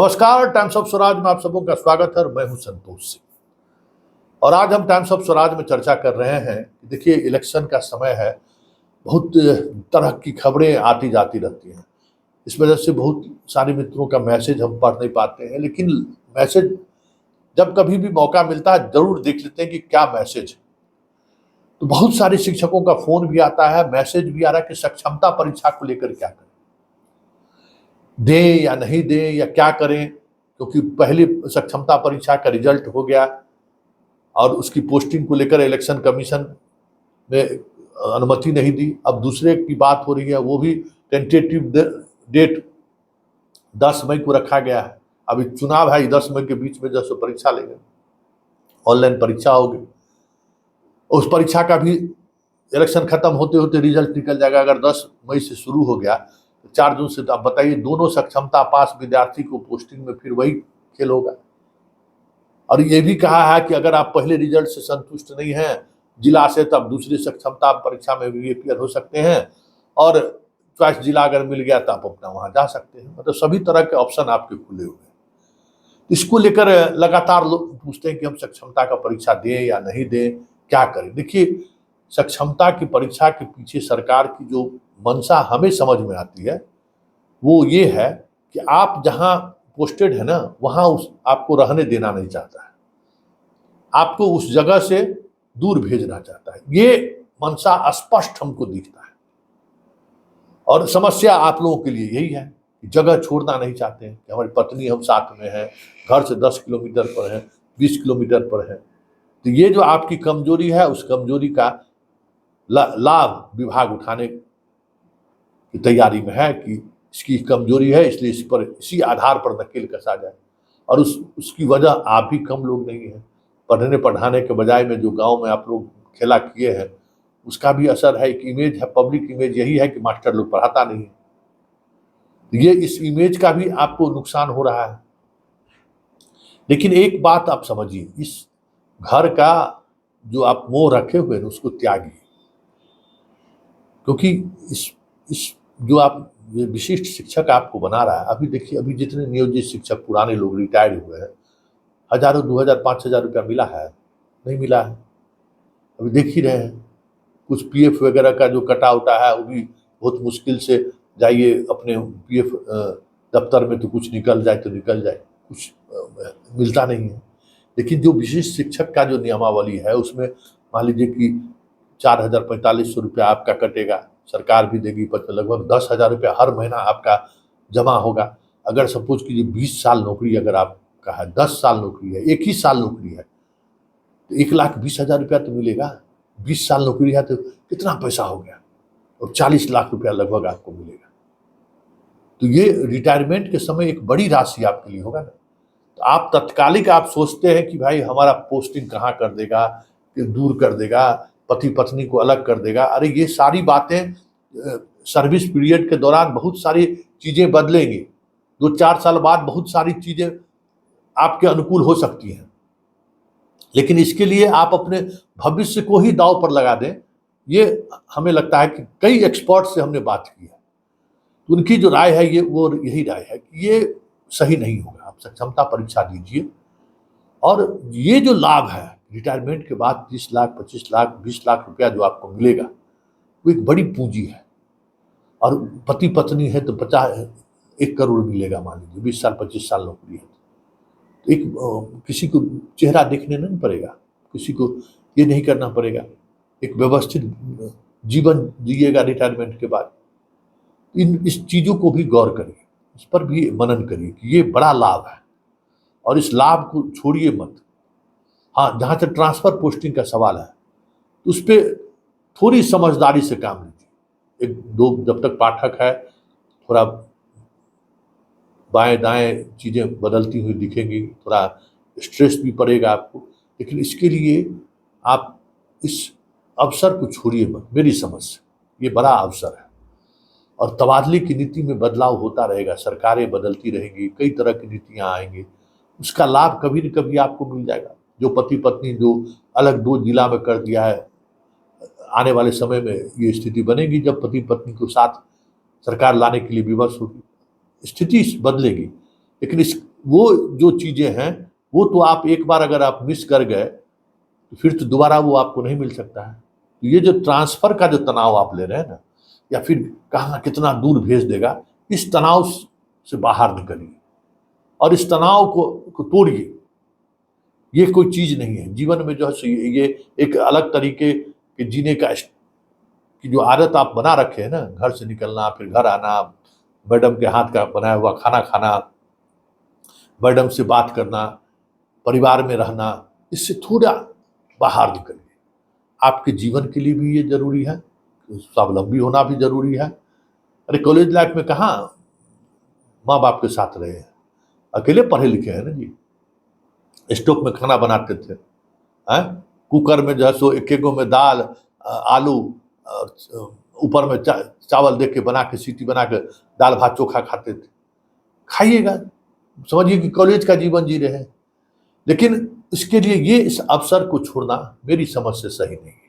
नमस्कार, times of Swaraj में आप सबों का स्वागत है और मैं हूं संतोष सिंह। और आज हम टाइम्स ऑफ स्वराज में चर्चा कर रहे हैं कि देखिए इलेक्शन का समय है, बहुत तरह की खबरें आती जाती रहती हैं। इस वजह से बहुत सारे मित्रों का मैसेज हम पढ़ नहीं पाते हैं, लेकिन मैसेज जब कभी भी मौका मिलता है जरूर देख लेते हैं कि क्या मैसेज है। तो बहुत सारे शिक्षकों का फोन भी आता है, मैसेज भी आ रहा है कि सक्षमता परीक्षा को लेकर क्या करें, दें या नहीं दें या क्या करें, क्योंकि पहली सक्षमता परीक्षा का रिजल्ट हो गया और उसकी पोस्टिंग को लेकर इलेक्शन कमीशन ने अनुमति नहीं दी। अब दूसरे की बात हो रही है, वो भी टेंटेटिव डेट 10 मई को रखा गया है। अभी चुनाव है, 10 मई के बीच में जैसे परीक्षा लेंगे, ऑनलाइन परीक्षा होगी। उस परीक्षा का भी इलेक्शन खत्म होते होते रिजल्ट निकल जाएगा। अगर 10 मई से शुरू हो गया तो 4 जून से, तो आप बताइए दोनों सक्षमता पास विद्यार्थी को पोस्टिंग में फिर वही खेल होगा। और ये भी कहा है कि अगर आप पहले रिजल्ट से संतुष्ट नहीं हैं जिला से, तब दूसरी सक्षमता परीक्षा में भी अपियर हो सकते हैं और चॉइस जिला अगर मिल गया तो आप अपना वहां जा सकते हैं। मतलब सभी तरह के ऑप्शन आपके खुले हुए हैं। इसको लेकर लगातार लोग पूछते हैं कि हम सक्षमता का परीक्षा दें या नहीं दें, क्या करें। देखिए, सक्षमता की परीक्षा के पीछे सरकार की जो मंशा हमें समझ में आती है वो ये है कि आप जहां पोस्टेड है ना, वहां उस आपको रहने देना नहीं चाहता है, आपको उस जगह से दूर भेजना चाहता है। ये मंशा स्पष्ट हमको दिखता है और समस्या आप लोगों के लिए यही है कि जगह छोड़ना नहीं चाहते हैं कि हमारी पत्नी हम साथ में हैं, घर से 10 किलोमीटर पर है, 20 किलोमीटर पर है। तो ये जो आपकी कमजोरी है, उस कमजोरी का लाभ विभाग उठाने की तैयारी में है कि इसकी कमजोरी है, इसलिए इस पर इसी आधार पर नकेल कसा जाए। और उसकी वजह आप भी कम लोग नहीं हैं। पढ़ने पढ़ाने के बजाय में जो गांव में आप लोग खेला किए हैं, उसका भी असर है। एक इमेज है, पब्लिक इमेज यही है कि मास्टर लोग पढ़ाता नहीं है। ये इस इमेज का भी आपको नुकसान हो रहा है। लेकिन एक बात आप समझिए, इस घर का जो आप मोह रखे हुए हैं उसको त्यागिए, क्योंकि इस जो आप विशिष्ट शिक्षक आपको बना रहा है। अभी देखिए, अभी जितने नियोजित शिक्षक पुराने लोग रिटायर्ड हुए हैं, हजारों 2,000 5,000 रुपया मिला है? नहीं मिला है। अभी देख ही रहे हैं, कुछ पीएफ वगैरह का जो कटा उटा है वो भी बहुत मुश्किल से जाइए अपने पीएफ दफ्तर में, तो कुछ निकल जाए तो निकल जाए, कुछ मिलता नहीं है। लेकिन जो विशिष्ट शिक्षक का जो नियमावली है उसमें मान लीजिए कि 4,045 रुपया आपका कटेगा, सरकार भी देगी, लगभग 10,000 रुपया हर महीना आपका जमा होगा। अगर सपोज कीजिए 20 साल नौकरी अगर आपका है, 10 साल नौकरी है, एक ही साल नौकरी है, तो 1,20,000 रुपया तो मिलेगा। 20 साल नौकरी है तो कितना पैसा हो गया, और 40 लाख रुपया लगभग आपको मिलेगा। तो ये रिटायरमेंट के समय एक बड़ी राशि आपके लिए होगा ना। तो आप तत्कालिक आप सोचते हैं कि भाई हमारा पोस्टिंग कहाँ कर देगा, कि दूर कर देगा, पति पत्नी को अलग कर देगा। अरे ये सारी बातें सर्विस पीरियड के दौरान बहुत सारी चीजें बदलेंगी। 2-4 साल बाद बहुत सारी चीजें आपके अनुकूल हो सकती हैं, लेकिन इसके लिए आप अपने भविष्य को ही दांव पर लगा दें, ये हमें लगता है कि कई एक्सपर्ट से हमने बात की है, तो उनकी जो राय है ये वो यही राय है कि ये सही नहीं होगा। आप सक्षमता परीक्षा दीजिए, और ये जो लाभ है रिटायरमेंट के बाद 30 लाख 25 लाख 20 लाख रुपया जो आपको मिलेगा, वो एक बड़ी पूंजी है। और पति पत्नी है तो 1 करोड़ मिलेगा, मान लीजिए 20 साल 25 साल नौकरी है। तो एक किसी को चेहरा देखने नहीं पड़ेगा, किसी को ये नहीं करना पड़ेगा, एक व्यवस्थित जीवन जिएगा रिटायरमेंट के बाद। इस चीज़ों को भी गौर करिए, इस पर भी मनन करिए कि ये बड़ा लाभ है और इस लाभ को छोड़िए मत। हाँ, जहाँ तक ट्रांसफर पोस्टिंग का सवाल है तो उस पर थोड़ी समझदारी से काम लीजिए। 1-2 जब तक पाठक है, थोड़ा बाएं दाएं चीज़ें बदलती हुई दिखेंगी, थोड़ा स्ट्रेस भी पड़ेगा आपको, लेकिन इसके लिए आप इस अवसर को छोड़िए मत। मेरी समझ से ये बड़ा अवसर है और तबादले की नीति में बदलाव होता रहेगा, सरकारें बदलती रहेंगी, कई तरह की नीतियाँ आएंगी, उसका लाभ कभी न कभी आपको मिल जाएगा। जो पति पत्नी जो अलग 2 जिला में कर दिया है, आने वाले समय में ये स्थिति बनेगी जब पति पत्नी को साथ सरकार लाने के लिए विवश होगी, स्थिति बदलेगी। लेकिन वो जो चीज़ें हैं वो तो आप एक बार अगर आप मिस कर गए तो फिर तो दोबारा वो आपको नहीं मिल सकता है। तो ये जो ट्रांसफ़र का जो तनाव आप ले रहे हैं ना, या फिर कहाँ कितना दूर भेज देगा, इस तनाव से बाहर निकलिए और इस तनाव को तोड़िए। ये कोई चीज़ नहीं है जीवन में, जो है ये एक अलग तरीके के जीने का की जो आदत आप बना रखे हैं ना, घर से निकलना, फिर घर आना, मैडम के हाथ का बनाया हुआ खाना खाना, मैडम से बात करना, परिवार में रहना, इससे थोड़ा बाहर निकलिए। आपके जीवन के लिए भी ये ज़रूरी है, स्वावलंबी होना भी ज़रूरी है। अरे कॉलेज लाइफ में कहाँ माँ बाप के साथ रहे हैं, अकेले पढ़े लिखे हैं ना जी। स्टोव में खाना बनाते थे, हैं कुकर में जो है सो एक में दाल आलू और ऊपर में चावल दे के बना के सीटी बना के दाल भात चोखा खाते थे। खाइएगा, समझिए कि कॉलेज का जीवन जी रहे हैं, लेकिन इसके लिए ये इस अवसर को छोड़ना मेरी समझ से सही नहीं है।